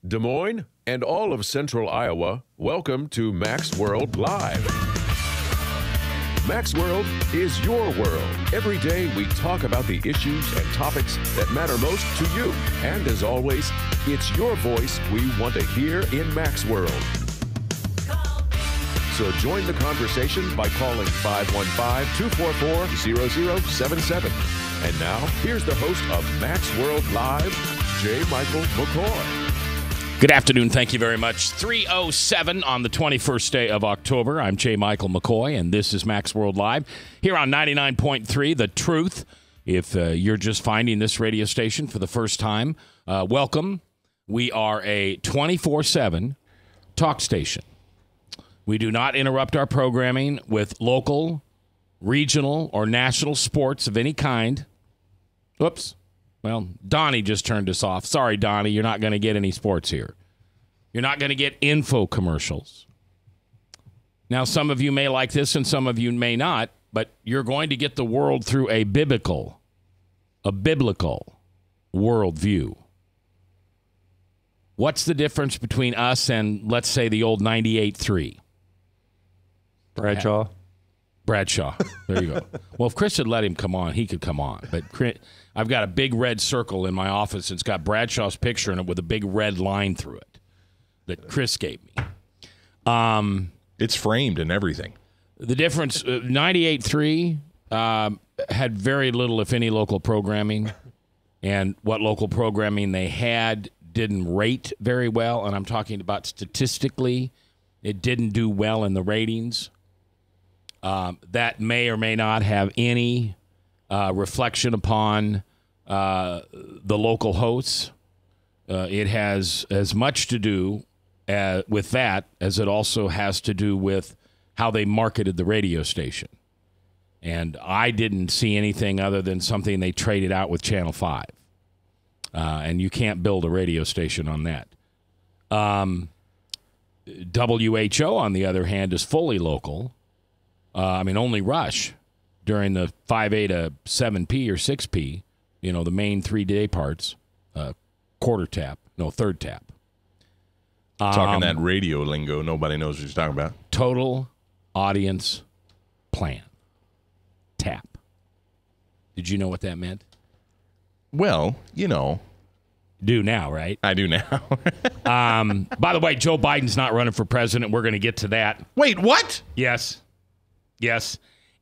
Des Moines and all of Central Iowa, welcome to Max World Live. Max World is your world. Every day we talk about the issues and topics that matter most to you. And as always, it's your voice we want to hear in Max World. So join the conversation by calling 515-244-0077. And now, here's the host of Max World Live, J. Michael McCoy. Good afternoon. Thank you very much. 3:07 on the 21st day of October. I'm J. Michael McCoy, and this is Max World Live here on 99.3 The Truth. If you're just finding this radio station for the first time, welcome. We are a 24/7 talk station. We do not interrupt our programming with local, regional, or national sports of any kind. Whoops. Well, Donnie just turned us off. Sorry, Donnie, you're not going to get any sports here. You're not going to get info commercials. Now, some of you may like this and some of you may not, but you're going to get the world through a biblical worldview. What's the difference between us and, let's say, the old 98.3? Bradshaw. There you go. Well, if Chris had let him come on, he could come on. But I've got a big red circle in my office. It's got Bradshaw's picture in it with a big red line through it that Chris gave me. It's framed and everything. The difference, 98.3 had very little, if any, local programming. And what local programming they had didn't rate very well. And I'm talking about statistically, it didn't do well in the ratings. That may or may not have any reflection upon the local hosts. It has as much to do with that as it also has to do with how they marketed the radio station. And I didn't see anything other than something they traded out with Channel 5. And you can't build a radio station on that. WHO, on the other hand, is fully local. Only Rush during the 5A to 7P or 6P, the main 3-day parts, third tap. Talking that radio lingo, nobody knows what you're talking about. Total audience plan. TAP. Did you know what that meant? Well, Do now, right? I do now. By the way, Joe Biden's not running for president. We're going to get to that. Wait, what? Yes.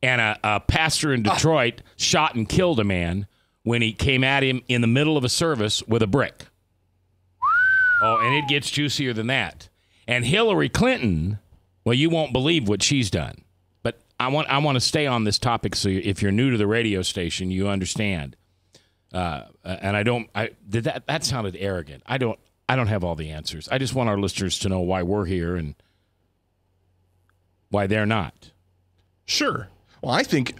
And a pastor in Detroit shot and killed a man when he came at him in the middle of a service with a brick. Oh, and it gets juicier than that. And Hillary Clinton, well, you won't believe what she's done. But I want to stay on this topic so if you're new to the radio station, you understand. That sounded arrogant. I don't have all the answers. I just want our listeners to know why we're here and why they're not. Sure. Well, I think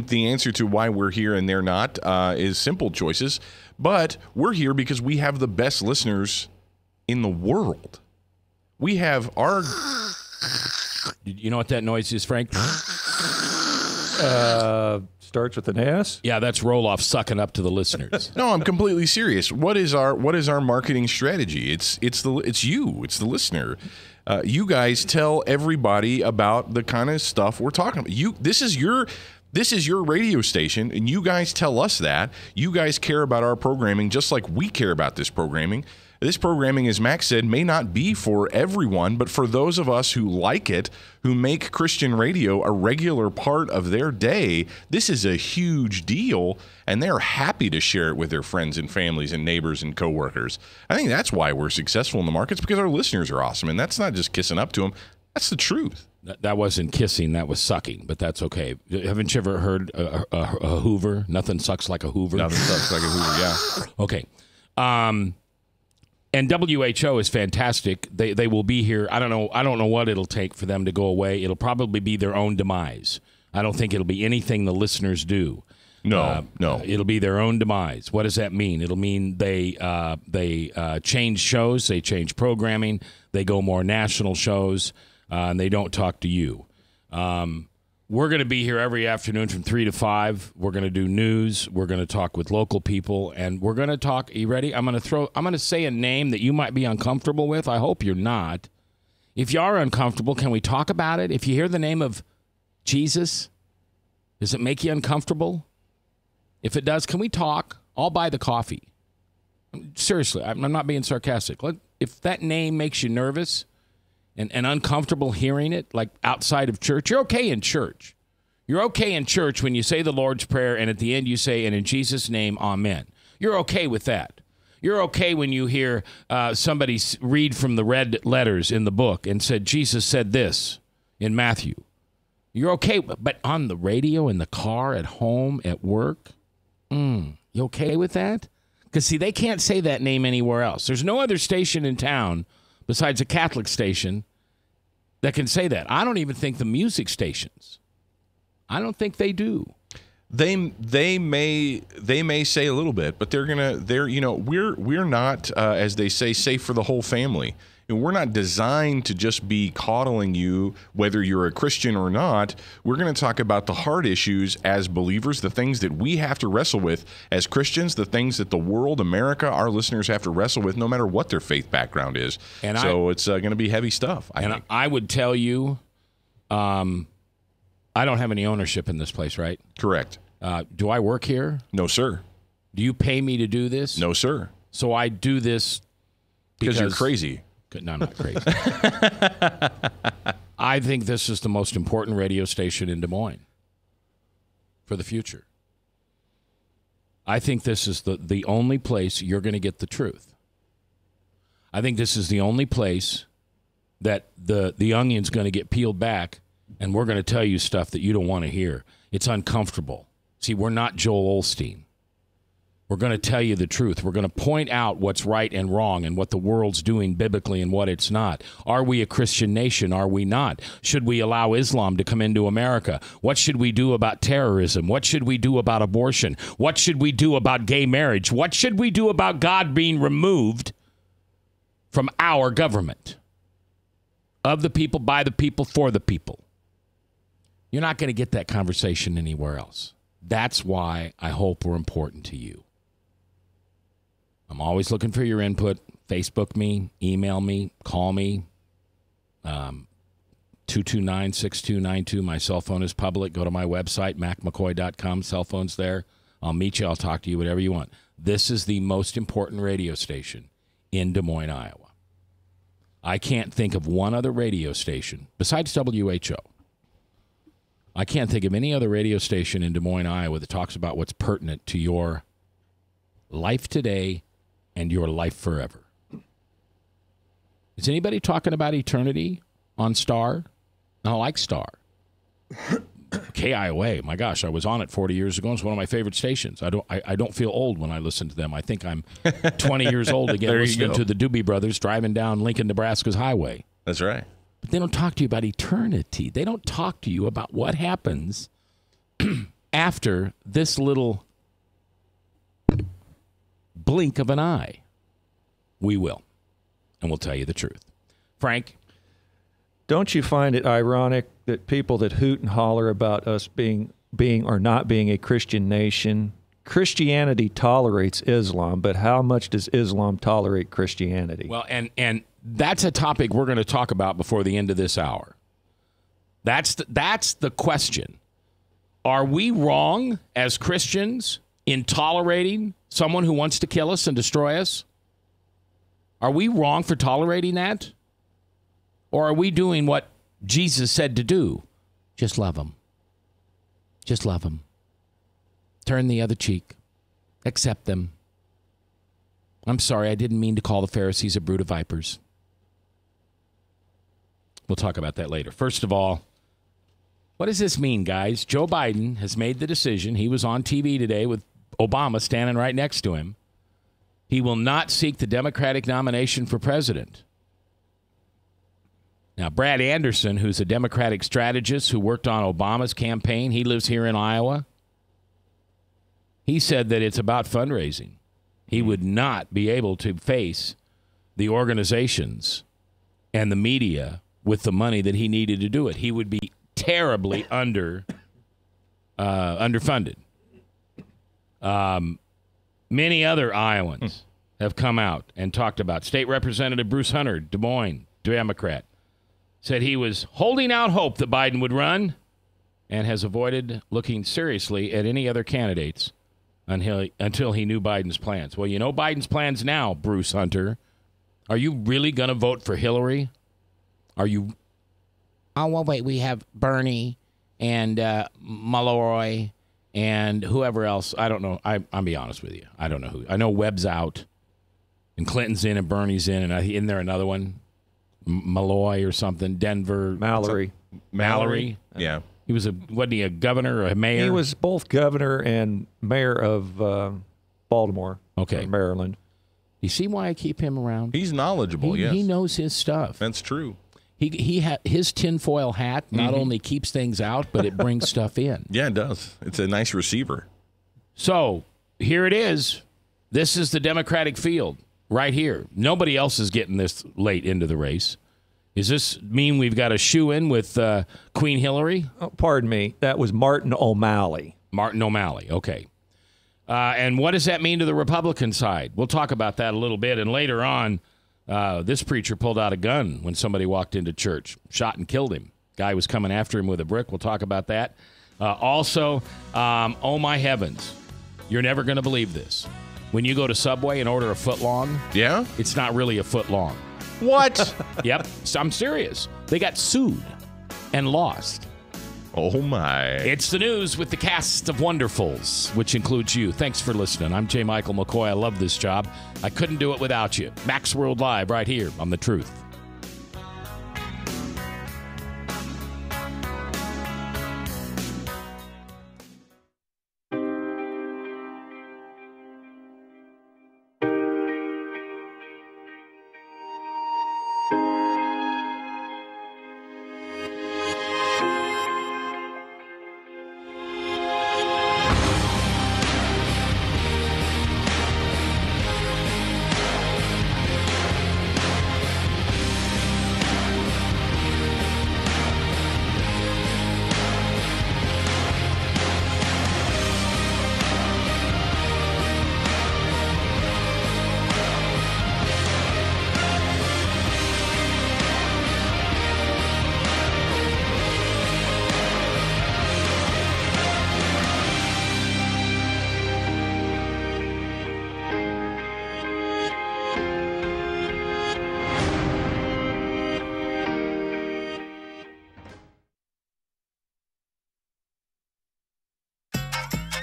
the answer to why we're here and they're not is simple choices. But we're here because we have the best listeners in the world. We have our... You know what that noise is, Frank? Starts with an S? Yeah, that's Roloff sucking up to the listeners. No, I'm completely serious. What is our marketing strategy? It's you. It's the listener. You guys tell everybody about the kind of stuff we're talking about. This is your radio station, and you guys tell us that. You guys care about our programming just like we care about this programming. This programming, as Max said, may not be for everyone, but for those of us who like it, who make Christian radio a regular part of their day, this is a huge deal, and they're happy to share it with their friends and families and neighbors and coworkers. I think that's why we're successful in the markets, because our listeners are awesome, and that's not just kissing up to them. That's the truth. That wasn't kissing, that was sucking, but that's okay. Haven't you ever heard a Hoover? Nothing sucks like a Hoover. Nothing sucks like a Hoover, yeah. Okay. And WHO is fantastic. They will be here. I don't know what it'll take for them to go away. It'll probably be their own demise. I don't think it'll be anything the listeners do. No. It'll be their own demise. What does that mean? It'll mean they change shows, they change programming, they go more national shows, and they don't talk to you. We're going to be here every afternoon from 3 to 5. We're going to do news. We're going to talk with local people, and we're going to talk. Are you ready? I'm going to say a name that you might be uncomfortable with. I hope you're not. If you are uncomfortable, can we talk about it? If you hear the name of Jesus, does it make you uncomfortable? If it does, can we talk? I'll buy the coffee. Seriously, I'm not being sarcastic. If that name makes you nervous and uncomfortable hearing it, like outside of church, you're okay in church. You're okay in church when you say the Lord's Prayer and at the end you say, and in Jesus' name, amen. You're okay with that. You're okay when you hear somebody read from the red letters in the book and said, Jesus said this in Matthew. You're okay, but on the radio, in the car, at home, at work, you okay with that? Because, see, they can't say that name anywhere else. There's no other station in town besides a Catholic station that can say that. I don't even think the music stations. I don't think they do. They may say a little bit, but we're not as they say, safe for the whole family. And we're not designed to just be coddling you, whether you're a Christian or not. We're going to talk about the hard issues as believers, the things that we have to wrestle with as Christians, the things that the world, America, our listeners have to wrestle with, no matter what their faith background is. And it's going to be heavy stuff. I would tell you, I don't have any ownership in this place, right? Correct. Do I work here? No, sir. Do you pay me to do this? No, sir. So I do this because you're crazy. No, I'm not crazy. I think this is the most important radio station in Des Moines for the future. I think this is the only place you're going to get the truth. I think this is the only place that the onion's going to get peeled back, and we're going to tell you stuff that you don't want to hear. It's uncomfortable. See, we're not Joel Osteen. We're going to tell you the truth. We're going to point out what's right and wrong and what the world's doing biblically and what it's not. Are we a Christian nation? Are we not? Should we allow Islam to come into America? What should we do about terrorism? What should we do about abortion? What should we do about gay marriage? What should we do about God being removed from our government? Of the people, by the people, for the people. You're not going to get that conversation anywhere else. That's why I hope we're important to you. I'm always looking for your input. Facebook me, email me, call me. 229-6292. My cell phone is public. Go to my website, macmccoy.com. Cell phone's there. I'll meet you. I'll talk to you, whatever you want. This is the most important radio station in Des Moines, Iowa. I can't think of one other radio station besides WHO. I can't think of any other radio station in Des Moines, Iowa that talks about what's pertinent to your life today and your life forever. Is anybody talking about eternity on Star? I like Star. KIOA, my gosh, I was on it 40 years ago. It's one of my favorite stations. I don't feel old when I listen to them. I think I'm 20 years old again listening to the Doobie Brothers driving down Lincoln, Nebraska's highway. That's right. But they don't talk to you about eternity. They don't talk to you about what happens after this little blink of an eye. We will. And we'll tell you the truth. Frank? Don't you find it ironic that people that hoot and holler about us being or not being a Christian nation, Christianity tolerates Islam, but how much does Islam tolerate Christianity? Well, and that's a topic we're going to talk about before the end of this hour. That's the question. Are we wrong as Christians in tolerating someone who wants to kill us and destroy us? Are we wrong for tolerating that? Or are we doing what Jesus said to do? Just love them. Just love them. Turn the other cheek. Accept them. I'm sorry, I didn't mean to call the Pharisees a brood of vipers. We'll talk about that later. First of all, what does this mean, guys? Joe Biden has made the decision. He was on TV today with Obama standing right next to him. He will not seek the Democratic nomination for president. Now, Brad Anderson, who's a Democratic strategist who worked on Obama's campaign, he lives here in Iowa. He said that it's about fundraising. He would not be able to face the organizations and the media with the money that he needed to do it. He would be terribly underfunded. Many other Iowans have come out and talked about. State Representative Bruce Hunter, Des Moines, Democrat, said he was holding out hope that Biden would run and has avoided looking seriously at any other candidates until he knew Biden's plans. Well, you know Biden's plans now, Bruce Hunter. Are you really going to vote for Hillary? Are you? Oh, well, wait, we have Bernie and Malloy and whoever else. I don't know. I'll be honest with you. I don't know who. I know Webb's out and Clinton's in and Bernie's in, and in there another one, Malloy or something, Denver. Mallory. Yeah. He was wasn't he a governor or a mayor? He was both governor and mayor of Baltimore, okay, Maryland. You see why I keep him around? He's knowledgeable, yes. He knows his stuff. That's true. His tinfoil hat not only keeps things out, but it brings stuff in. Yeah, it does. It's a nice receiver. So here it is. This is the Democratic field right here. Nobody else is getting this late into the race. Does this mean we've got a shoe-in with Queen Hillary? Oh, pardon me. That was Martin O'Malley. Martin O'Malley, okay. And what does that mean to the Republican side? We'll talk about that a little bit. And later on, this preacher pulled out a gun when somebody walked into church, shot and killed him. Guy was coming after him with a brick. We'll talk about that. Also, oh my heavens, you're never going to believe this. When you go to Subway and order a foot long, yeah, it's not really a foot long. What? Yep, so I'm serious. They got sued and lost. Oh, my. It's the news with the cast of Wonderfuls, which includes you. Thanks for listening. I'm J. Michael McCoy. I love this job. I couldn't do it without you. Max World Live right here on The Truth.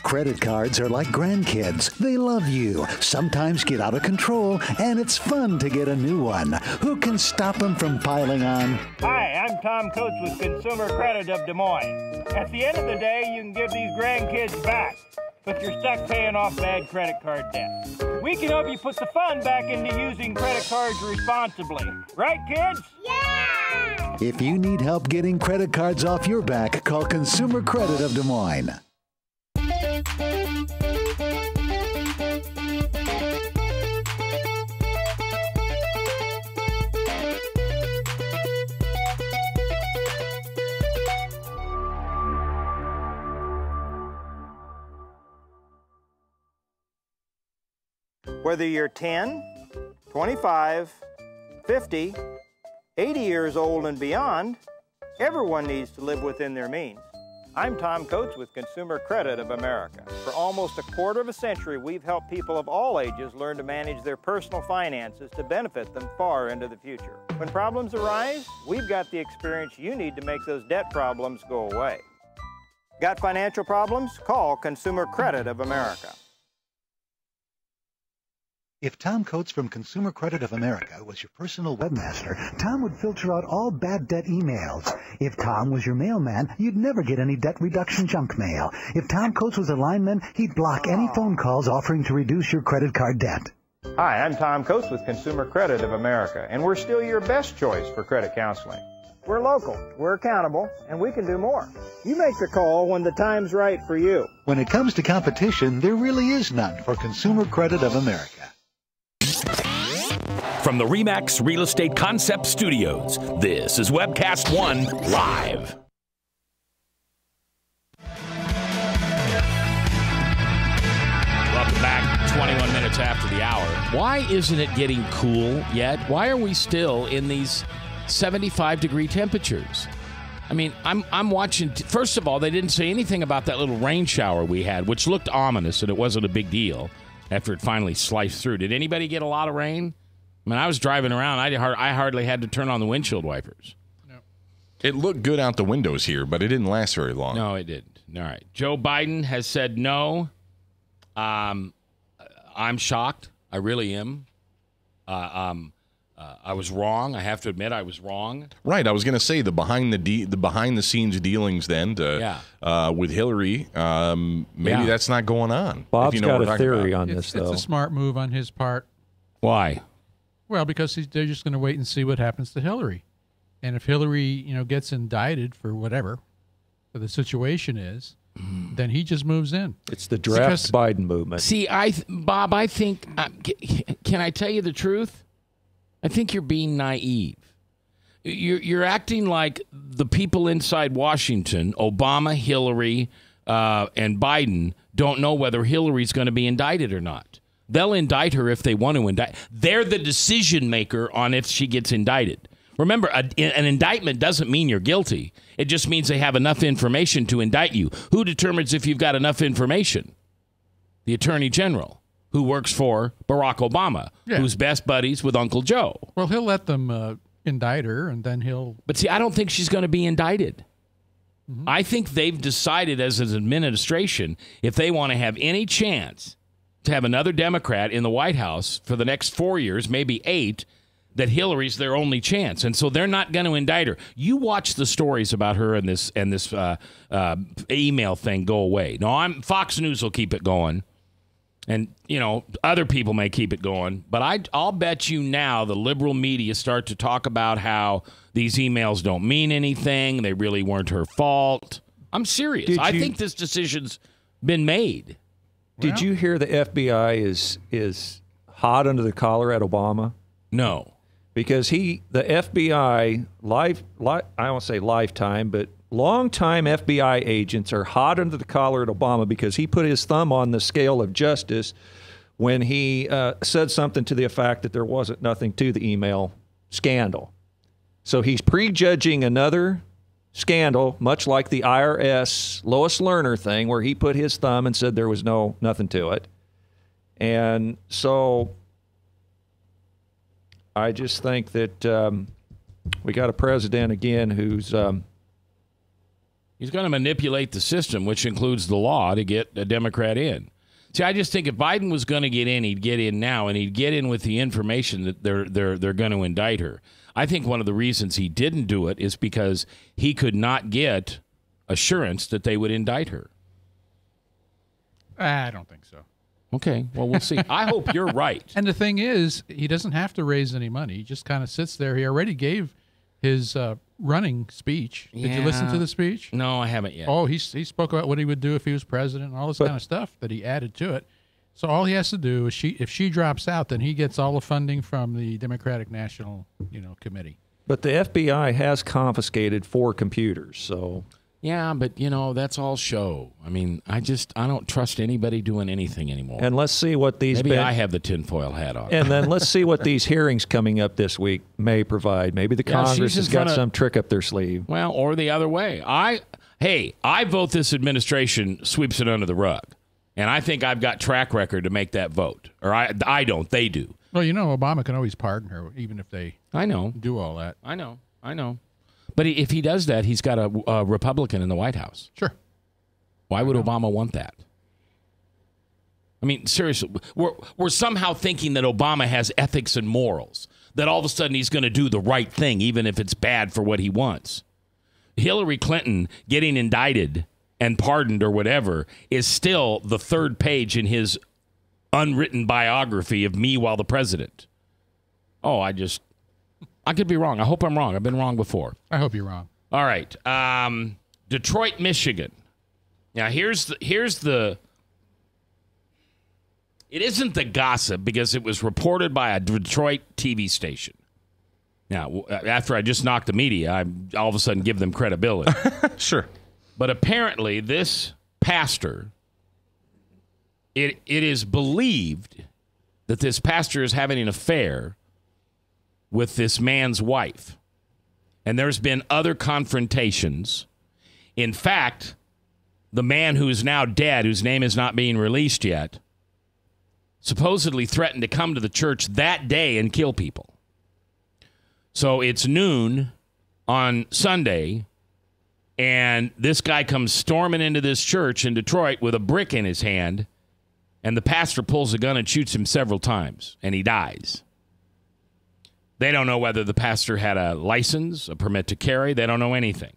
Credit cards are like grandkids. They love you, sometimes get out of control, and it's fun to get a new one. Who can stop them from piling on? Hi, I'm Tom Coates with Consumer Credit of Des Moines. At the end of the day, you can give these grandkids back, but you're stuck paying off bad credit card debt. We can help you put the fun back into using credit cards responsibly. Right, kids? Yeah! If you need help getting credit cards off your back, call Consumer Credit of Des Moines. Whether you're 10, 25, 50, 80 years old and beyond, everyone needs to live within their means. I'm Tom Coates with Consumer Credit of America. For almost a quarter of a century, we've helped people of all ages learn to manage their personal finances to benefit them far into the future. When problems arise, we've got the experience you need to make those debt problems go away. Got financial problems? Call Consumer Credit of America. If Tom Coates from Consumer Credit of America was your personal webmaster, Tom would filter out all bad debt emails. If Tom was your mailman, you'd never get any debt reduction junk mail. If Tom Coates was a lineman, he'd block any phone calls offering to reduce your credit card debt. Hi, I'm Tom Coates with Consumer Credit of America, and we're still your best choice for credit counseling. We're local, we're accountable, and we can do more. You make the call when the time's right for you. When it comes to competition, there really is none for Consumer Credit of America. From the RE/MAX Real Estate Concept Studios, this is Webcast One Live. minutes after the hour. Why isn't it getting cool yet? Why are we still in these 75-degree temperatures? I mean, I'm watching. First of all, they didn't say anything about that little rain shower we had, which looked ominous, and it wasn't a big deal after it finally sliced through. Did anybody get a lot of rain? I mean, I was driving around. I hardly had to turn on the windshield wipers. No. It looked good out the windows here, but it didn't last very long. No, it didn't. All right. Joe Biden has said no. I'm shocked. I really am. I was wrong. I have to admit, I was wrong. Right. I was going to say the behind the scenes dealings then with Hillary. Maybe that's not going on. Bob's got a theory on this, though. It's a smart move on his part. Why? Well, because they're just going to wait and see what happens to Hillary, and if Hillary, gets indicted for whatever the situation is, then he just moves in. It's the draft Biden movement. See, Bob, I think. Can I tell you the truth? I think you're being naive. You're acting like the people inside Washington, Obama, Hillary, and Biden, don't know whether Hillary's going to be indicted or not. They'll indict her if they want to indict. They're the decision maker on if she gets indicted. Remember, an indictment doesn't mean you're guilty. It just means they have enough information to indict you. Who determines if you've got enough information? The Attorney General, who works for Barack Obama, who's best buddies with Uncle Joe. Well, he'll let them indict her, and then he'll... But see, I don't think she's going to be indicted. Mm-hmm. I think they've decided as an administration, if they want to have any chance to have another Democrat in the White House for the next 4 years, maybe 8, that Hillary's their only chance. And so they're not going to indict her. You watch the stories about her and this email thing go away. No, Fox News will keep it going. And, other people may keep it going. But I'll bet you now the liberal media start to talk about how these emails don't mean anything. They really weren't her fault. I'm serious. I think this decision's been made. Did you hear the FBI is hot under the collar at Obama? No. Because the FBI, I won't say lifetime, but longtime FBI agents are hot under the collar at Obama because he put his thumb on the scale of justice when he said something to the effect that there wasn't nothing to the email scandal. So he's prejudging another scandal, much like the IRS Lois Lerner thing, where he put his thumb and said there was nothing to it. And so I just think that we got a president again who's he's going to manipulate the system, which includes the law, to get a Democrat in. See, I just think if Biden was going to get in, he'd get in now, and he'd get in with the information that they're going to indict her. I think one of the reasons he didn't do it is because he could not get assurance that they would indict her. I don't think so. Okay, well, we'll see. I hope you're right. And the thing is, he doesn't have to raise any money. He just kind of sits there. He already gave his running speech. Did you listen to the speech? No, I haven't yet. Oh, he spoke about what he would do if he was president and all this kind of stuff that he added to it. So all he has to do is if she drops out, then he gets all the funding from the Democratic National Committee. But the FBI has confiscated 4 computers, so... Yeah, but, that's all show. I mean, I don't trust anybody doing anything anymore. And let's see what these... Maybe I have the tinfoil hat on. And then let's see what these hearings coming up this week may provide. Maybe the Congress has got some trick up their sleeve. Well, or the other way. I vote this administration sweeps it under the rug. And I think I've got track record to make that vote. Or I don't. They do. Well, Obama can always pardon her, even if they do all that. I know. But if he does that, he's got a Republican in the White House. Sure. Why would Obama want that? I mean, seriously, we're somehow thinking that Obama has ethics and morals, that all of a sudden he's going to do the right thing, even if it's bad for what he wants. Hillary Clinton getting indicted and pardoned or whatever is still the 3rd page in his unwritten biography of me while the president. Oh, I could be wrong. I hope I'm wrong. I've been wrong before. I hope you're wrong. All right. Detroit, Michigan. Now, here's the it isn't the gossip because it was reported by a Detroit TV station. Now, after I just knocked the media, I all of a sudden give them credibility. Sure. But apparently this pastor, it is believed that this pastor is having an affair with this man's wife. And there's been other confrontations. In fact, the man who is now dead, whose name is not being released yet, supposedly threatened to come to the church that day and kill people. So it's noon on Sunday, and this guy comes storming into this church in Detroit with a brick in his hand, and the pastor pulls a gun and shoots him several times, and he dies. They don't know whether the pastor had a license, a permit to carry. They don't know anything.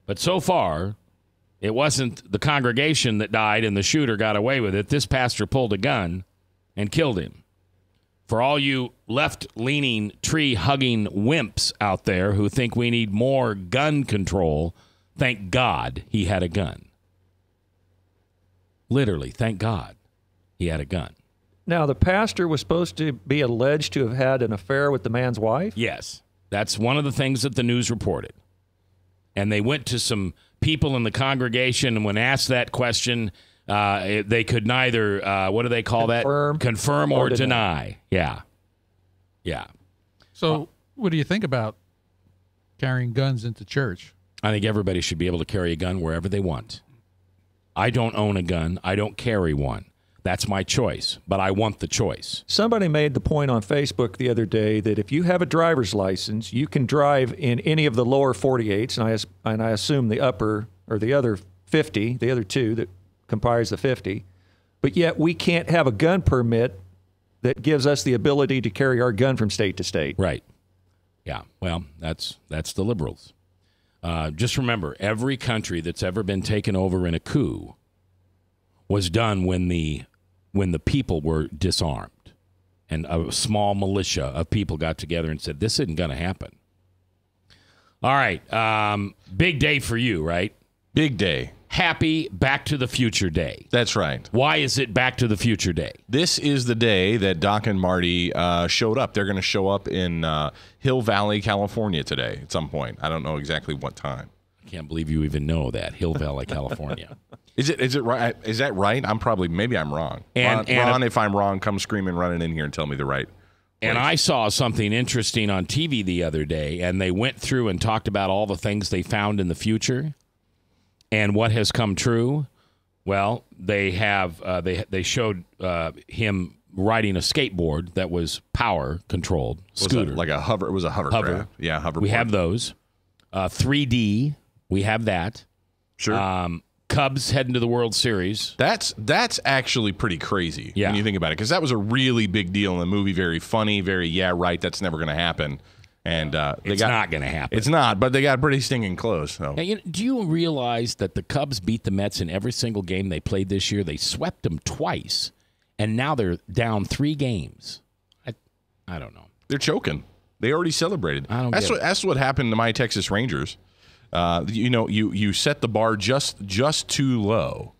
But so far, it wasn't the congregation that died and the shooter got away with it. This pastor pulled a gun and killed him. For all you left-leaning, tree-hugging wimps out there who think we need more gun control, thank God he had a gun. Literally, thank God he had a gun. Now, the pastor was supposed to be alleged to have had an affair with the man's wife? Yes. That's one of the things that the news reported. And they went to some people in the congregation, and when asked that question, they could neither, what do they call that? Confirm or deny. Yeah. Yeah. So what do you think about carrying guns into church? I think everybody should be able to carry a gun wherever they want. I don't own a gun. I don't carry one. That's my choice, but I want the choice. Somebody made the point on Facebook the other day that if you have a driver's license, you can drive in any of the lower 48s, and I assume the upper or the other 50, the other two that comprise the 50, but yet we can't have a gun permit that gives us the ability to carry our gun from state to state. Right. Yeah. Well, that's the liberals. Just remember, every country that's ever been taken over in a coup was done when the people were disarmed and a small militia of people got together and said, this isn't going to happen. All right. Big day for you, right? Big day. Happy Back to the Future Day. That's right. Why is it Back to the Future Day? This is the day that Doc and Marty showed up. They're going to show up in Hill Valley, California today at some point. I don't know exactly what time. I can't believe you even know that. Hill Valley, California. Is it right? Is that right? Maybe I'm wrong. Ron, if I'm wrong, come screaming, running in here and tell me the right place. And I saw something interesting on TV the other day, and they went through and talked about all the things they found in the future and what has come true. Well, they have they showed him riding a skateboard that was power controlled scooter, like a hover. It was a hovercraft. Yeah, hoverboard. We have those. 3D. We have that. Sure. Cubs heading to the World Series. That's actually pretty crazy when you think about it, because that was a really big deal in the movie. Very funny. Very that's never going to happen. And it's not going to happen. It's not, but they got pretty stinking close. So. Now, do you realize that the Cubs beat the Mets in every single game they played this year? They swept them twice, and now they're down 3 games. I don't know. They're choking. They already celebrated. That's what happened to my Texas Rangers. You set the bar just too low.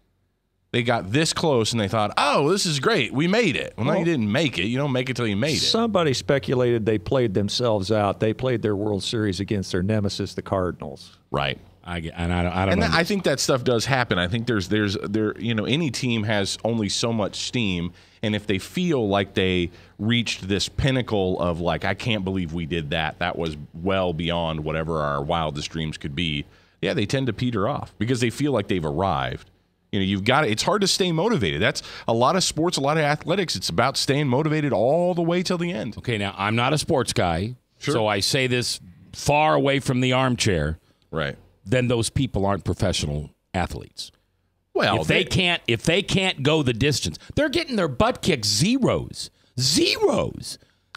They got this close, and they thought, oh, this is great. We made it. Well, no, you didn't make it. You don't make it till you made it. Somebody speculated they played themselves out. They played their World Series against their nemesis, the Cardinals. Right. I don't know. I think that stuff does happen. I think there's any team has only so much steam, and if they feel like they reached this pinnacle of like, I can't believe we did that. That was well beyond whatever our wildest dreams could be. Yeah, they tend to peter off because they feel like they've arrived. You've got it. It's hard to stay motivated. That's a lot of sports, a lot of athletics. It's about staying motivated all the way till the end. Okay, now I'm not a sports guy, so I say this far away from the armchair. Right. Then those people aren't professional athletes. Well, if they can't go the distance, they're getting their butt kicked. Zeros.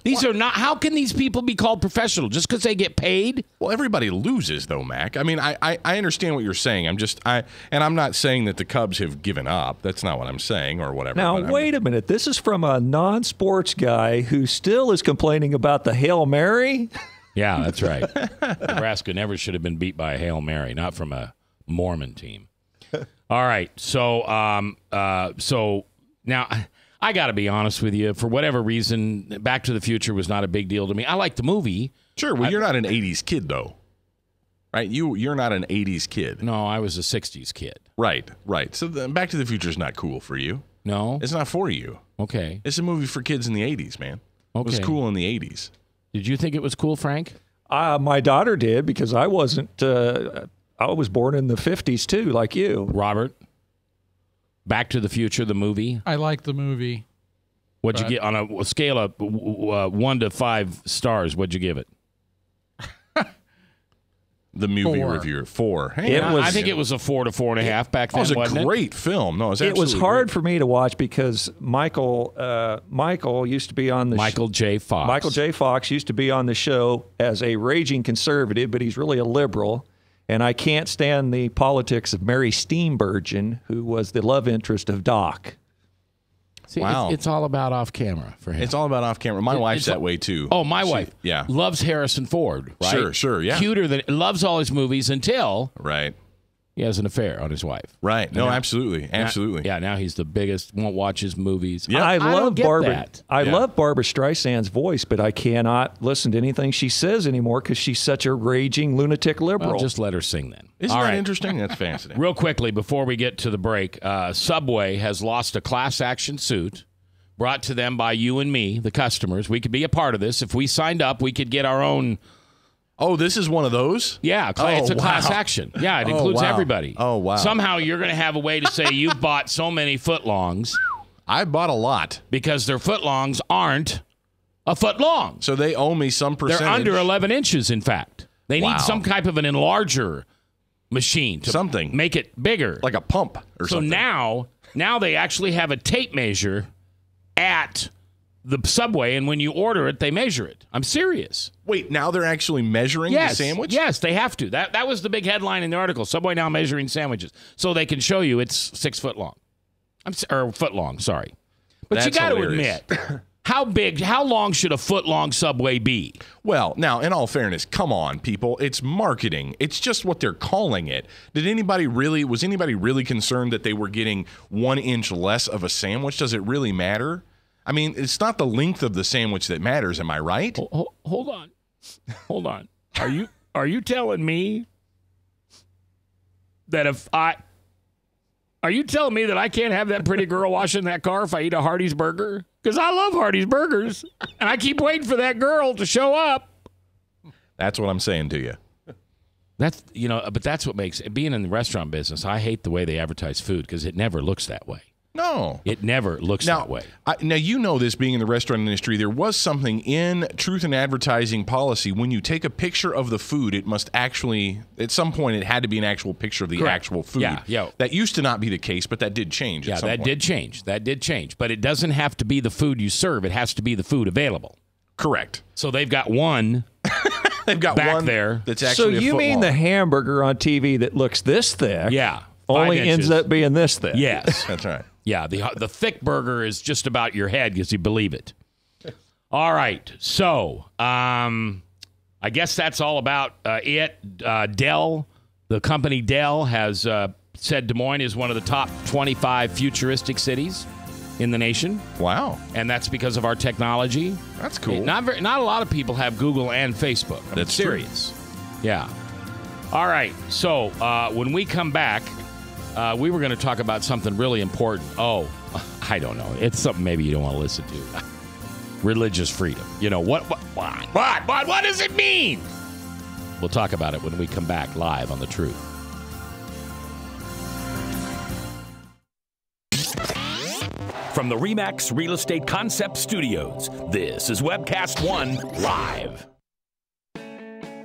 These are not. How can these people be called professional just because they get paid? Well, everybody loses, though, Mac. I mean, I understand what you're saying. I'm not saying that the Cubs have given up. That's not what I'm saying, or whatever. Now, wait a minute. This is from a non-sports guy who still is complaining about the Hail Mary. Yeah, that's right. Nebraska never should have been beat by a Hail Mary, not from a Mormon team. All right, so now. I got to be honest with you. For whatever reason, Back to the Future was not a big deal to me. I like the movie. Sure. Well, you're not an 80s kid, though. Right? You're not an 80s kid. No, I was a 60s kid. Right. So Back to the Future is not cool for you. No? It's not for you. Okay. It's a movie for kids in the 80s, man. It was Okay. cool in the 80s. Did you think it was cool, Frank? My daughter did because I wasn't. I was born in the 50s too, like you. Robert? Back to the Future, the movie. I like the movie. What'd you get on a scale of 1 to 5 stars? What'd you give it? The movie 4. reviewer, 4. Hey, I think it was a 4 to 4.5 back then. It was a wasn't great film. No, It was hard for me to watch because Michael used to be on the Michael J. Fox. Michael J. Fox used to be on the show as a raging conservative, but he's really a liberal. And I can't stand the politics of Mary Steenburgen, who was the love interest of Doc. See, Wow. it's all about off camera for him. It's all about off camera. My wife's that way too. Oh, my wife. Yeah. Loves Harrison Ford, right? Sure, yeah. Cuter than, loves all his movies until Right. he has an affair on his wife. Right. No, absolutely. Yeah, now he's the biggest, won't watch his movies. Yeah. I don't love get Barbara. that. I Yeah. love Barbara Streisand's voice, but I cannot listen to anything she says anymore because she's such a raging lunatic liberal. Well, just let her sing then. Isn't All that right. interesting? That's fascinating. Real quickly, before we get to the break, Subway has lost a class action suit brought to them by you and me, the customers. We could be a part of this. If we signed up, we could get our own. Oh, this is one of those? Yeah, it's a class action. Yeah, it includes wow. everybody. Oh, wow. Somehow you're going to have a way to say you've bought so many footlongs I bought a lot. because their footlongs aren't a foot long. So they owe me some percentage. They're under 11 inches, in fact. They Wow. need some type of an enlarger machine to Something. make it bigger. Like a pump or So something. now they actually have a tape measure at the Subway, and when you order it, they measure it. I'm serious. Wait, now they're actually measuring Yes, the sandwich? Yes, they have to. That was the big headline in the article. Subway now measuring sandwiches, so they can show you it's 6 foot long. Or foot long, sorry. But you That's got to hilarious. admit, how long should a foot long Subway be? Well, now, in all fairness, come on, people. It's marketing. It's just what they're calling it. Was anybody really concerned that they were getting 1 inch less of a sandwich? Does it really matter? I mean, it's not the length of the sandwich that matters, am I right? Hold on. Hold on. Are you telling me that are you telling me that I can't have that pretty girl washing that car if I eat a Hardee's burger? Because I love Hardee's burgers, and I keep waiting for that girl to show up. That's what I'm saying to you. But that's what makes being in the restaurant business. I hate the way they advertise food because it never looks that way. No. It never looks that way. Now, you know this being in the restaurant industry, there was something in truth in advertising policy. When you take a picture of the food, it must actually, at some point, it had to be an actual picture of the Correct. actual food. Yeah. That used to not be the case, but that did change at Yeah, some that point. did change. That did change. But it doesn't have to be the food you serve. It has to be the food available. Correct. So they've got one They've got back one there. that's So actually a you foot mean long. the hamburger on TV that looks this thick? Yeah. Only 5 ends inches. up being this thick. Yes. That's right. Yeah, the thick burger is just about your head because you believe it. All right, so I guess that's all about it. Dell, the company Dell, has said Des Moines is one of the top 25 futuristic cities in the nation, Wow. and that's because of our technology. That's cool. Not a lot of people have Google and Facebook. I'm That's true. serious. Yeah. All right, so when we come back, we were going to talk about something really important. Oh, I don't know. It's something maybe you don't want to listen to. Religious freedom. You know, what does it mean? We'll talk about it when we come back live on The Truth. From the RE/MAX Real Estate Concept Studios, this is Webcast One Live.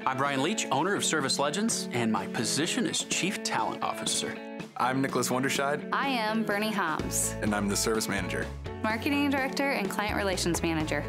I'm Brian Leach, owner of Service Legends, and my position is Chief Talent Officer. I'm Nicholas Wonderscheid, I am Bernie Hobbs, and I'm the Service Manager. Marketing Director and Client Relations Manager.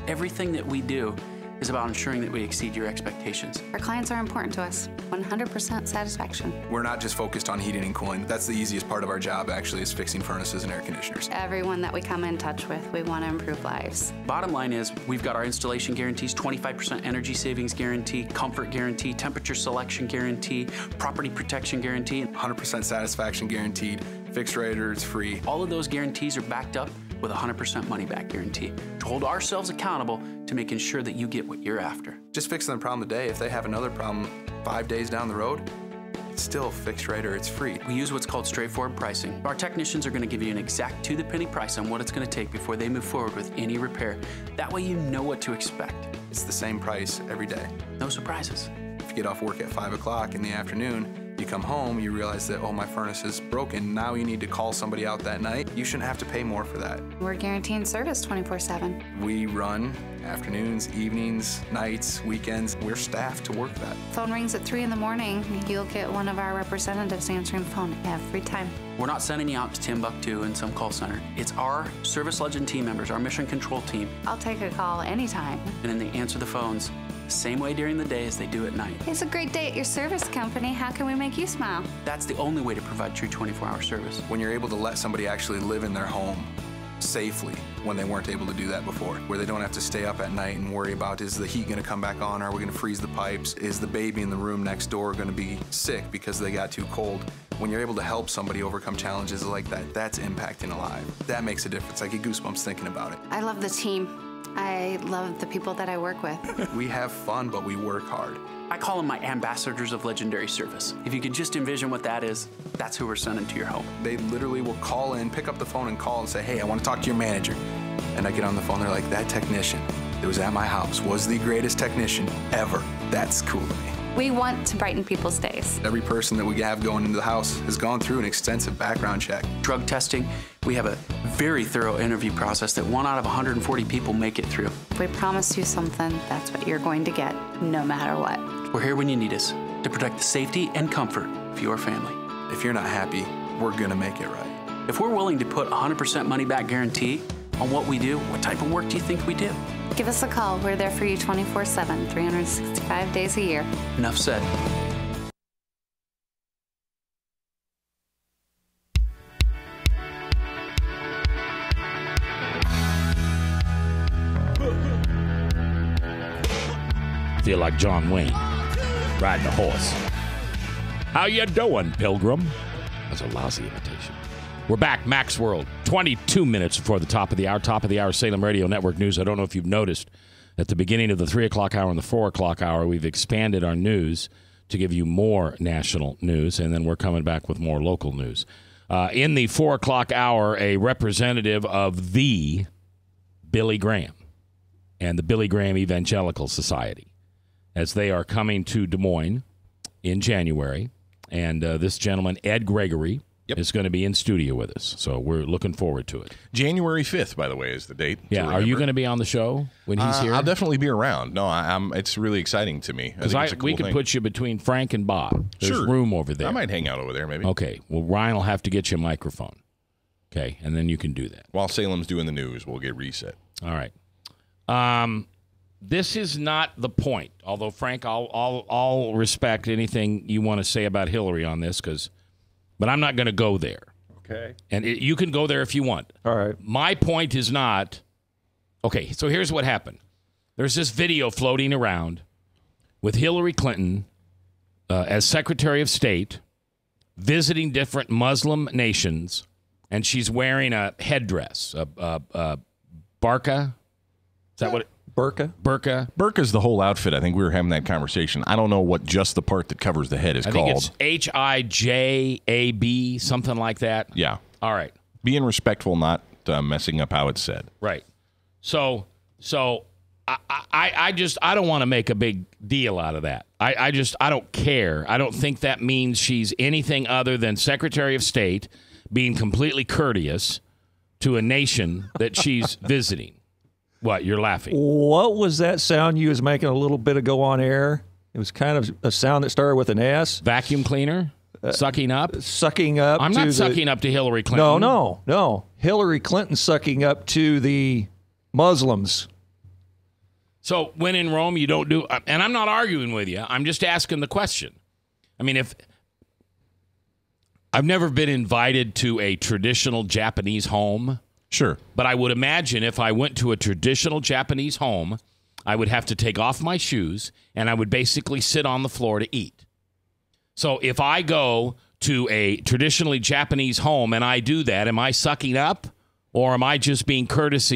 Everything that we do is about ensuring that we exceed your expectations. Our clients are important to us. 100% satisfaction. We're not just focused on heating and cooling. That's the easiest part of our job, actually, is fixing furnaces and air conditioners. Everyone that we come in touch with, we want to improve lives. Bottom line is, we've got our installation guarantees, 25% energy savings guarantee, comfort guarantee, temperature selection guarantee, property protection guarantee. 100% satisfaction guaranteed, fixed rate or it's free. All of those guarantees are backed up with a 100% money-back guarantee to hold ourselves accountable to making sure that you get what you're after. Just fixing the problem today. If they have another problem 5 days down the road, It's still fixed right or it's free. We use what's called straightforward pricing. Our technicians are going to give you an exact to-the-penny price on what it's going to take before they move forward with any repair. That way you know what to expect. It's the same price every day. No surprises. If you get off work at 5 o'clock in the afternoon, you come home, you realize that, oh, my furnace is broken. Now you need to call somebody out that night. You shouldn't have to pay more for that. We're guaranteeing service 24/7. We run afternoons, evenings, nights, weekends. We're staffed to work that. Phone rings at 3 in the morning. You'll get one of our representatives answering the phone every time. We're not sending you out to Timbuktu in some call center. It's our Service Legend team members, our mission control team. I'll take a call anytime. And then they answer the phones the same way during the day as they do at night. It's a great day at your service company. How can we make you smile? That's the only way to provide true 24-hour service. When you're able to let somebody actually live in their home safely when they weren't able to do that before, where they don't have to stay up at night and worry about, is the heat going to come back on? Are we going to freeze the pipes? Is the baby in the room next door going to be sick because they got too cold? When you're able to help somebody overcome challenges like that, that's impacting a life. That makes a difference. I get goosebumps thinking about it. I love the team. I love the people that I work with. We have fun, but we work hard. I call them my ambassadors of legendary service. If you could just envision what that is, that's who we're sending to your home. They literally will call in, pick up the phone and call and say, hey, I want to talk to your manager. And I get on the phone, they're like, that technician that was at my house was the greatest technician ever. That's cool to me. We want to brighten people's days. Every person that we have going into the house has gone through an extensive background check. Drug testing, we have a very thorough interview process that 1 out of 140 people make it through. If we promise you something, that's what you're going to get, no matter what. We're here when you need us to protect the safety and comfort of your family. If you're not happy, we're gonna make it right. If we're willing to put 100% money back guarantee on what we do, what type of work do you think we do? Give us a call. We're there for you 24/7, 365 days a year. Enough said. Feel like John Wayne riding a horse. How you doing, Pilgrim? That's a lousy imitation. We're back, Max World. 22 minutes before the top of the hour, Salem Radio Network News. I don't know if you've noticed, at the beginning of the 3 o'clock hour and the 4 o'clock hour, we've expanded our news to give you more national news, and then we're coming back with more local news. In the 4 o'clock hour, a representative of the Billy Graham and the Billy Graham Evangelical Society, as they are coming to Des Moines in January, and this gentleman, Ed Gregory, is going to be in studio with us, so we're looking forward to it. January 5th, by the way, is the date. Yeah, are you going to be on the show when he's here? I'll definitely be around. No, it's really exciting to me. Because we could put you between Frank and Bob. There's room over there. I might hang out over there, maybe. Okay, well, Ryan will have to get you a microphone. Okay, and then you can do that. While Salem's doing the news, we'll get reset. All right. This is not the point, although, Frank, I'll respect anything you want to say about Hillary on this, but I'm not going to go there. Okay. And you can go there if you want. All right. My point is not... Okay, so here's what happened. There's this video floating around with Hillary Clinton as Secretary of State visiting different Muslim nations, and she's wearing a headdress, a burqa. Is that what... Burqa? Burqa's the whole outfit. I think we were having that conversation. I don't know what just the part that covers the head is called. I think it's HIJAB, something like that. Yeah. All right. Being respectful, not messing up how it's said. Right. So I don't want to make a big deal out of that. I don't care. I don't think that means she's anything other than Secretary of State being completely courteous to a nation that she's visiting. What? You're laughing. What was that sound you was making a little bit ago on air? It was kind of a sound that started with an S. Vacuum cleaner? Sucking up? Sucking up. I'm not sucking up to Hillary Clinton. No. Hillary Clinton sucking up to the Muslims. So when in Rome, you don't do... And I'm not arguing with you. I'm just asking the question. I mean, if... I've never been invited to a traditional Japanese home... Sure. But I would imagine if I went to a traditional Japanese home, I would have to take off my shoes and I would basically sit on the floor to eat. So if I go to a traditionally Japanese home and I do that, am I sucking up or am I just being courteous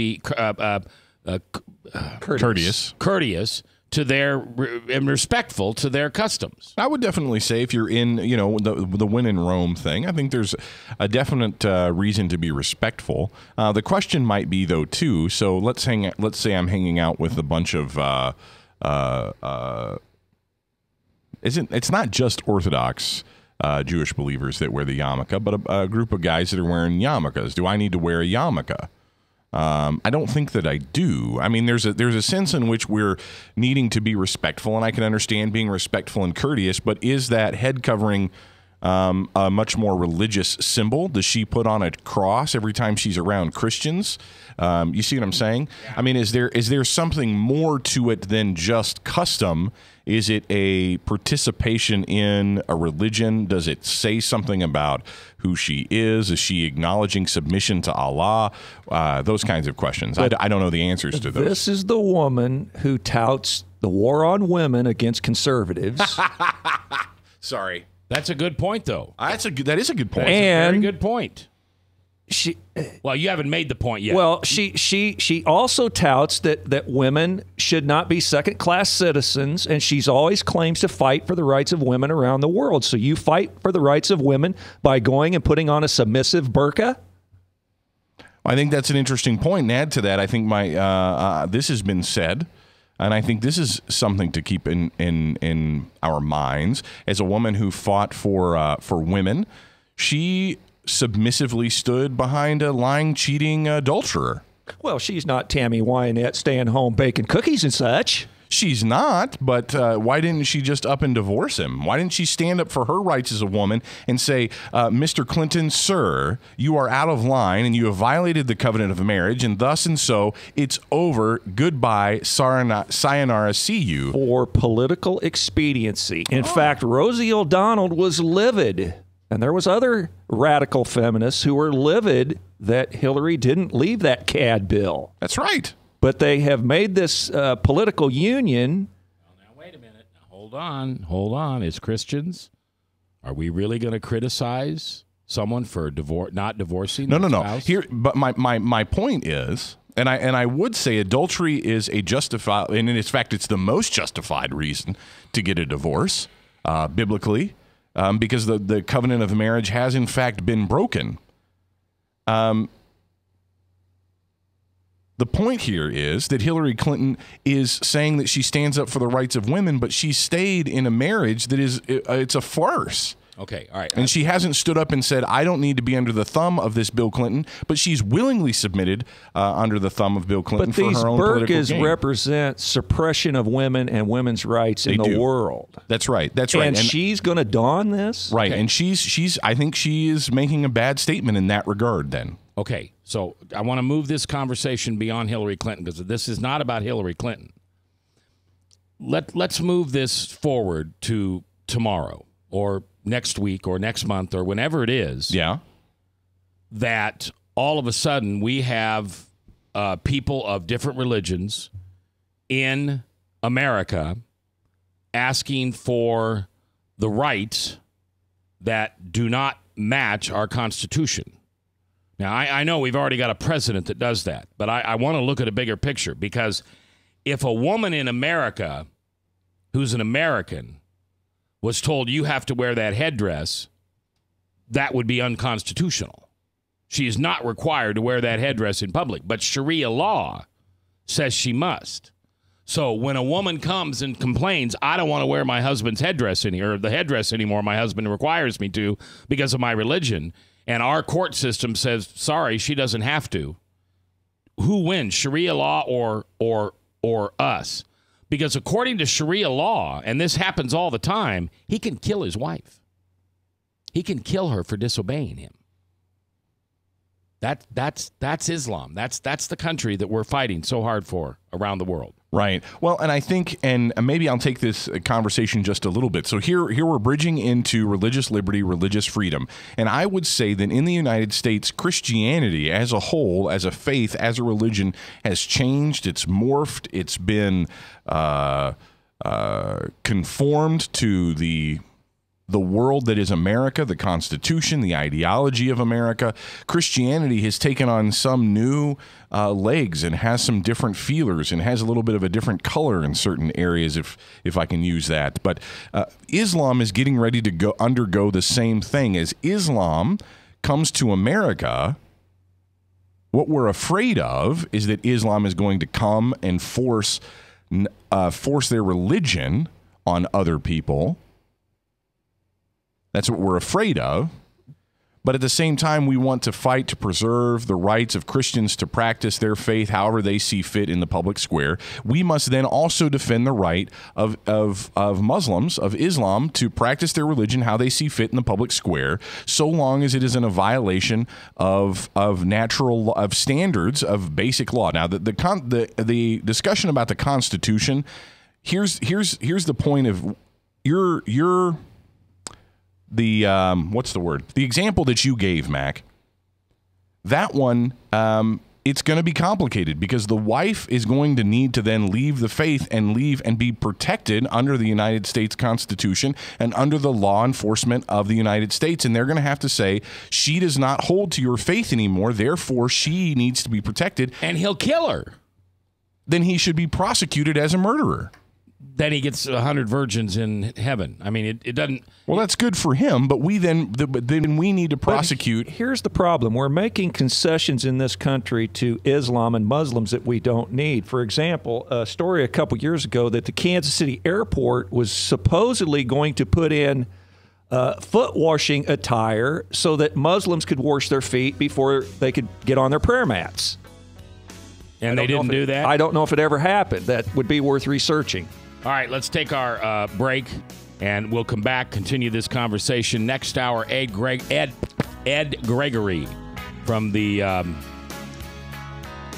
to their and respectful to their customs. I would definitely say if you're in, the when in Rome thing, I think there's a definite reason to be respectful. The question might be though too. So let's say I'm hanging out with a bunch of it's not just Orthodox Jewish believers that wear the yarmulke, but a group of guys that are wearing yarmulkes. Do I need to wear a yarmulke? I don't think that I do. I mean, there's a sense in which we're needing to be respectful, and I can understand being respectful and courteous, but is that head covering a much more religious symbol? Does she put on a cross every time she's around Christians? You see what I'm saying? I mean, is there something more to it than just custom? Is it a participation in a religion? Does it say something about who she is? Is she acknowledging submission to Allah? Those kinds of questions. I don't know the answers to those. This is the woman who touts the war on women against conservatives. Sorry. That's a good point, though. That is a good point. That's a very good point. She, well, you haven't made the point yet. Well, she also touts that women should not be second-class citizens, and she's always claims to fight for the rights of women around the world. So you fight for the rights of women by going and putting on a submissive burqa? I think that's an interesting point. And add to that, I think this has been said, and I think this is something to keep in our minds. As a woman who fought for women, she submissively stood behind a lying, cheating adulterer. Well, she's not Tammy Wynette staying home baking cookies and such. She's not, but why didn't she just up and divorce him? Why didn't she stand up for her rights as a woman and say, Mr. Clinton, sir, you are out of line and you have violated the covenant of marriage, and thus and so, it's over. Goodbye. Sayonara. See you. For political expediency. In fact, Rosie O'Donnell was livid. And there was other radical feminists who were livid that Hillary didn't leave that CAD bill. That's right. But they have made this political union. Well, now, wait a minute. Hold on. As Christians, are we really going to criticize someone for not divorcing their spouse? Here, but my point is, and I would say adultery is a justified, and in fact, it's the most justified reason to get a divorce, biblically. Because the covenant of marriage has, in fact, been broken. The point here is that Hillary Clinton is saying that she stands up for the rights of women, but she stayed in a marriage that is it's a farce. Okay, all right. And she hasn't stood up and said, I don't need to be under the thumb of this Bill Clinton, but she's willingly submitted under the thumb of Bill Clinton for her own political gain. But these burqas represent suppression of women and women's rights in the world. That's right. That's right. And she's going to don this? Right. Okay. And she's I think she is making a bad statement in that regard then. Okay. So I want to move this conversation beyond Hillary Clinton because this is not about Hillary Clinton. Let's move this forward to tomorrow or next week or next month or whenever it is. Yeah. That all of a sudden we have people of different religions in America asking for the rights that do not match our Constitution. Now, I know we've already got a president that does that, but I want to look at a bigger picture because if a woman in America who's an American was told you have to wear that headdress, that would be unconstitutional. She is not required to wear that headdress in public, but Sharia law says she must. So when a woman comes and complains, I don't want to wear my husband's headdress or the headdress anymore, my husband requires me to because of my religion, and our court system says, sorry, she doesn't have to. Who wins, Sharia law or us? Because according to Sharia law, and this happens all the time, he can kill his wife. He can kill her for disobeying him. That's Islam. That's the country that we're fighting so hard for around the world. Right. Well, and I think, and maybe I'll take this conversation just a little bit. So here we're bridging into religious liberty, religious freedom. And I would say that in the United States, Christianity as a whole, as a faith, as a religion, has changed. It's morphed. It's been conformed to the the world that is America, the Constitution, the ideology of America. Christianity has taken on some new legs and has some different feelers and has a little bit of a different color in certain areas, if I can use that. But Islam is getting ready to undergo the same thing. As Islam comes to America, what we're afraid of is that Islam is going to come and force their religion on other people. That's what we're afraid of. But at the same time, we want to fight to preserve the rights of Christians to practice their faith however they see fit in the public square. We must then also defend the right of Muslims, of Islam, to practice their religion how they see fit in the public square, so long as it is in a violation of standards of basic law. Now, the discussion about the Constitution, here's the point of what's the word? The example that you gave, Mac, that one, it's going to be complicated because the wife is going to need to then leave the faith and leave and be protected under the United States Constitution and under the law enforcement of the United States. And they're going to have to say, she does not hold to your faith anymore, therefore she needs to be protected. And he'll kill her. Then he should be prosecuted as a murderer. Then he gets 100 virgins in heaven. I mean, it doesn't. Well, that's good for him, but then we need to prosecute. But here's the problem: we're making concessions in this country to Islam and Muslims that we don't need. For example, a story a couple years ago that the Kansas City airport was supposedly going to put in foot washing attire so that Muslims could wash their feet before they could get on their prayer mats. And they didn't do that? I don't know if it ever happened. That would be worth researching. All right, let's take our break, and we'll come back, continue this conversation. Next hour, Ed Gregory from the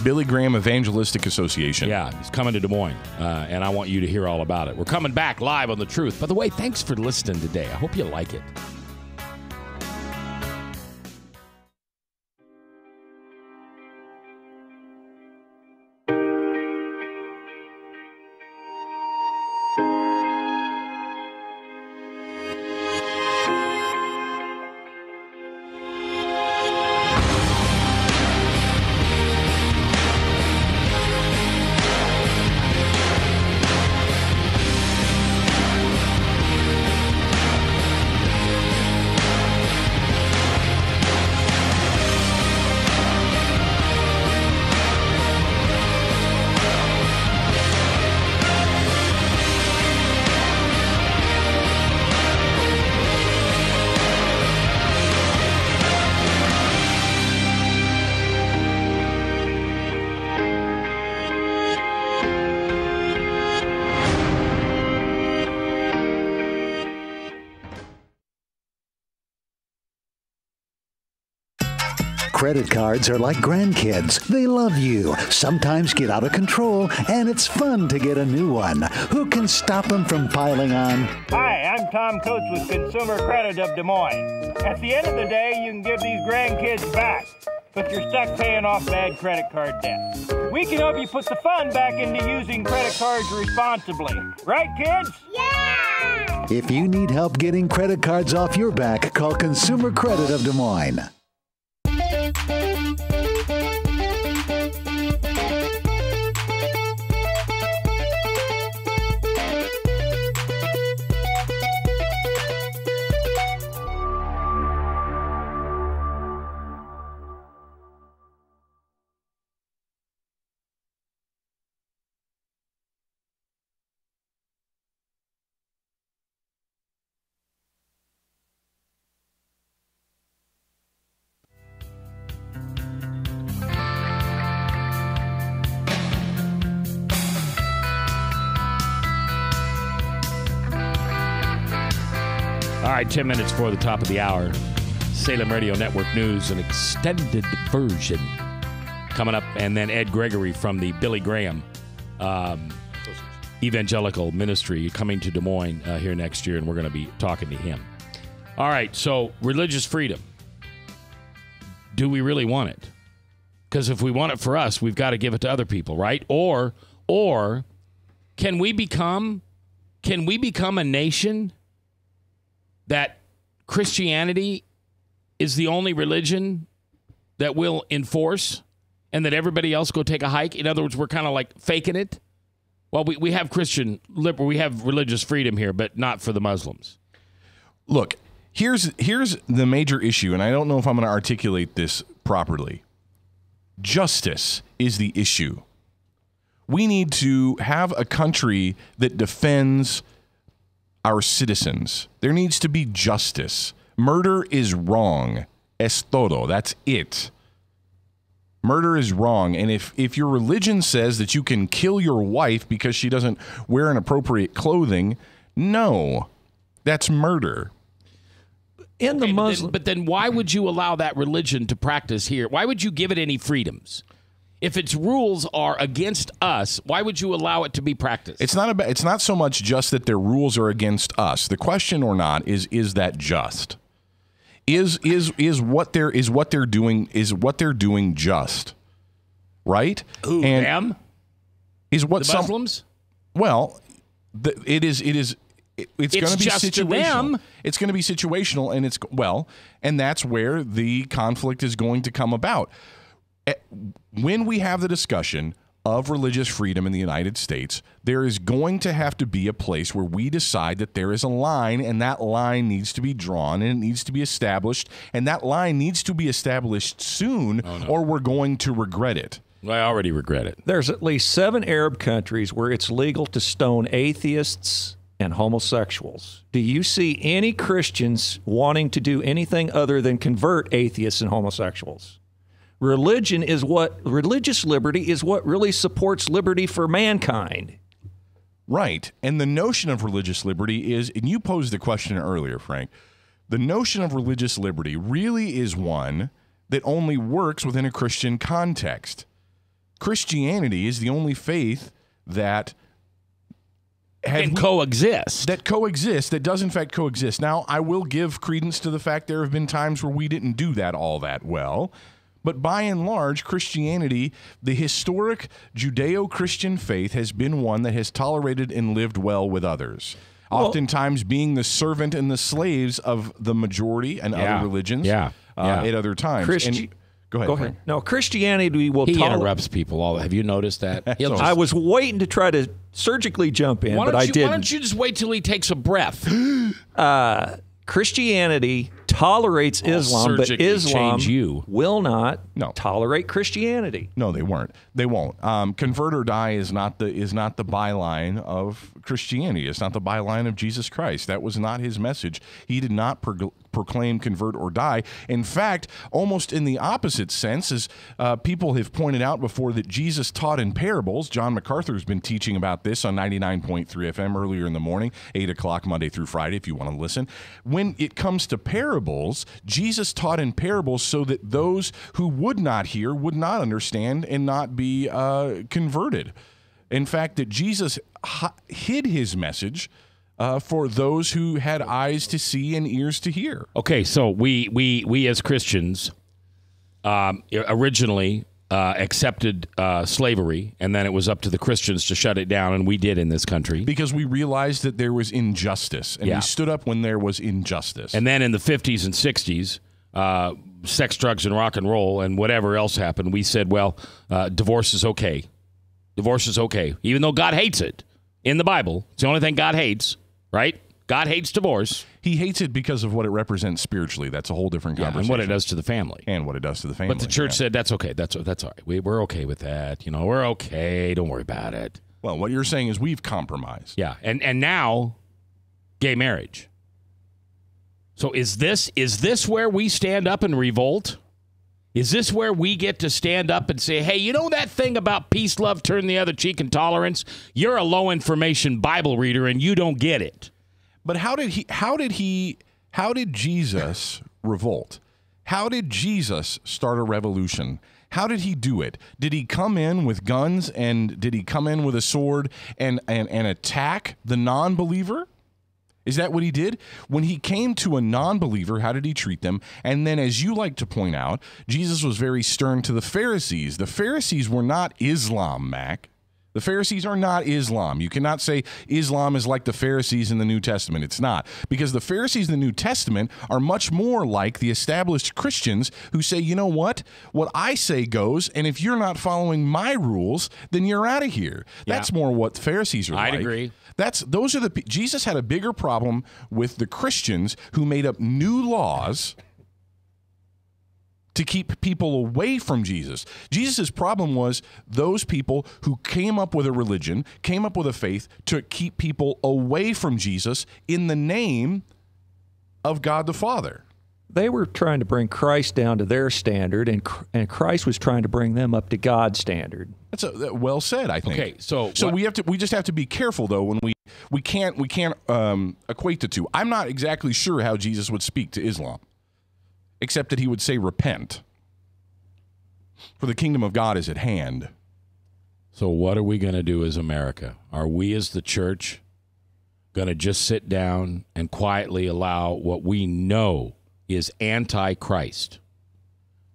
Billy Graham Evangelistic Association. Yeah, he's coming to Des Moines, and I want you to hear all about it. We're coming back live on The Truth. By the way, thanks for listening today. I hope you like it. Credit cards are like grandkids. They love you, sometimes get out of control, and it's fun to get a new one. Who can stop them from piling on? Hi, I'm Tom Coates with Consumer Credit of Des Moines. At the end of the day, you can give these grandkids back, but you're stuck paying off bad credit card debt. We can help you put the fun back into using credit cards responsibly. Right, kids? Yeah! If you need help getting credit cards off your back, call Consumer Credit of Des Moines. All right, 10 minutes before the top of the hour. Salem Radio Network News, an extended version coming up. And then Ed Gregory from the Billy Graham Evangelical Ministry coming to Des Moines here next year, and we're going to be talking to him. All right, so religious freedom. Do we really want it? Because if we want it for us, we've got to give it to other people, right? Or can we become a nation that Christianity is the only religion that will enforce and that everybody else go take a hike? In other words, we're kind of like faking it? Well, we have we have religious freedom here, but not for the Muslims. Look, here's the major issue, and I don't know if I'm going to articulate this properly. Justice is the issue. We need to have a country that defends our citizens. There needs to be justice. Murder is wrong. Es todo. That's it. Murder is wrong. And if your religion says that you can kill your wife because she doesn't wear an appropriate clothing, no, that's murder. In the Muslim, but then why would you allow that religion to practice here? Why would you give it any freedoms? If its rules are against us, why would you allow it to be practiced? It's not so much just that their rules are against us. The question or not is that just? Is what they're doing just? Right? Who, and them? Is what the Muslims? Well, it's going to be situational. It's going to be situational, and and that's where the conflict is going to come about. When we have the discussion of religious freedom in the United States, there is going to have to be a place where we decide that there is a line, and that line needs to be drawn, and it needs to be established, and that line needs to be established soon, or we're going to regret it. I already regret it. There's at least 7 Arab countries where it's legal to stone atheists and homosexuals. Do you see any Christians wanting to do anything other than convert atheists and homosexuals? Religious liberty is what really supports liberty for mankind. Right. And the notion of religious liberty is, and you posed the question earlier, Frank, the notion of religious liberty really is one that only works within a Christian context. Christianity is the only faith that can coexist. That does in fact coexist. Now, I will give credence to the fact there have been times where we didn't do that all that well. But by and large, Christianity, the historic Judeo-Christian faith, has been one that has tolerated and lived well with others. Oftentimes being the servant and the slaves of the majority and other religions at other times. Go ahead. No, Christianity will He interrupts people all. Have you noticed that? I was waiting to try to surgically jump in, but I didn't. Why don't you just wait till he takes a breath? Christianity tolerates Islam, but Islam will not tolerate Christianity. No, they won't. Convert or die is not the byline of Christianity. It's not the byline of Jesus Christ. That was not his message. He did not proclaim convert or die. In fact, almost in the opposite sense, as people have pointed out before, that Jesus taught in parables. John MacArthur has been teaching about this on 99.3 FM earlier in the morning, 8 o'clock Monday through Friday, if you want to listen. When it comes to parables, Jesus taught in parables so that those who would not hear would not understand and not be converted. In fact, that Jesus hid his message for those who had eyes to see and ears to hear. Okay, so we as Christians originally accepted slavery, and then it was up to the Christians to shut it down, and we did in this country. Because we realized that there was injustice, and we stood up when there was injustice. And then in the 50s and 60s, sex, drugs, and rock and roll, and whatever else happened, we said, well, divorce is okay. Divorce is okay, even though God hates it. In the Bible, it's the only thing God hates, right? God hates divorce. He hates it because of what it represents spiritually. That's a whole different conversation. And what it does to the family. But the church said, that's okay. That's all right. We're okay with that. You know, we're okay. Don't worry about it. Well, what you're saying is we've compromised. Yeah. And now, gay marriage. So is this where we stand up and revolt? Is this where we get to stand up and say, hey, you know that thing about peace, love, turn the other cheek, and tolerance? You're a low-information Bible reader, and you don't get it. But how did Jesus revolt? How did Jesus start a revolution? How did he do it? Did he come in with guns, and did he come in with a sword and attack the non-believer? Is that what he did? When he came to a non-believer, how did he treat them? And then, as you like to point out, Jesus was very stern to the Pharisees. The Pharisees were not Islam, Mac. The Pharisees are not Islam. You cannot say Islam is like the Pharisees in the New Testament. It's not. Because the Pharisees in the New Testament are much more like the established Christians who say, you know what? What I say goes, and if you're not following my rules, then you're out of here. Yeah. That's more what the Pharisees are like. I'd agree. Jesus had a bigger problem with the Christians who made up new laws to keep people away from Jesus. Jesus' problem was those people who came up with a religion, came up with a faith to keep people away from Jesus in the name of God the Father. They were trying to bring Christ down to their standard, and Christ was trying to bring them up to God's standard. That's well said, I think. Okay, so we just have to be careful though when we can't equate the two. I'm not exactly sure how Jesus would speak to Islam, except that he would say, repent, for the kingdom of God is at hand. So what are we going to do as America? Are we as the church going to just sit down and quietly allow what we know is anti-Christ?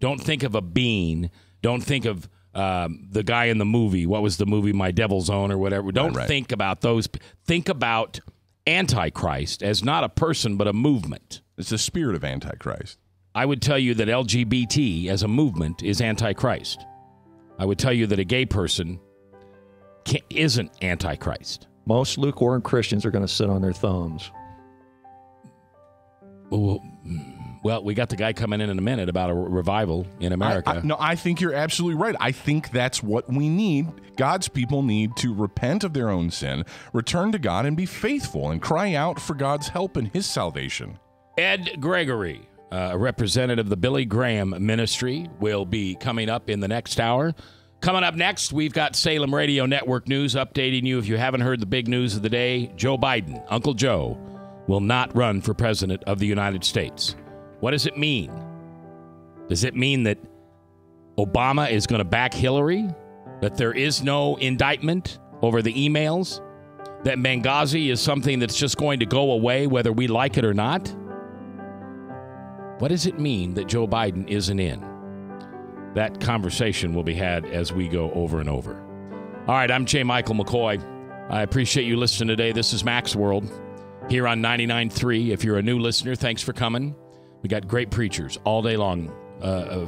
Don't think of a being. Don't think of the guy in the movie. What was the movie? My Devil's Own or whatever. Don't think about those. Think about anti-Christ as not a person but a movement. It's the spirit of anti-Christ. I would tell you that LGBT as a movement is anti-Christ. I would tell you that a gay person isn't anti-Christ. Most lukewarm Christians are going to sit on their thumbs. Well, we got the guy coming in a minute about a revival in America. I think you're absolutely right. I think that's what we need. God's people need to repent of their own sin, return to God, and be faithful, and cry out for God's help and his salvation. Ed Gregory, a representative of the Billy Graham Ministry, will be coming up in the next hour. Coming up next, we've got Salem Radio Network News updating you. If you haven't heard the big news of the day, Joe Biden, Uncle Joe, will not run for president of the United States. What does it mean? Does it mean that Obama is going to back Hillary? That there is no indictment over the emails? That Benghazi is something that's just going to go away whether we like it or not? What does it mean that Joe Biden isn't in? That conversation will be had as we go over and over. All right, I'm J. Michael McCoy. I appreciate you listening today. This is Mac's World here on 99.3. If you're a new listener, thanks for coming. We got great preachers all day long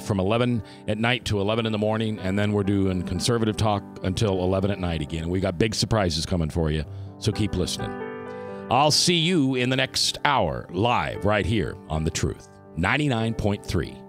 from 11 at night to 11 in the morning, and then we're doing conservative talk until 11 at night again. We got big surprises coming for you, so keep listening. I'll see you in the next hour live right here on The Truth, 99.3.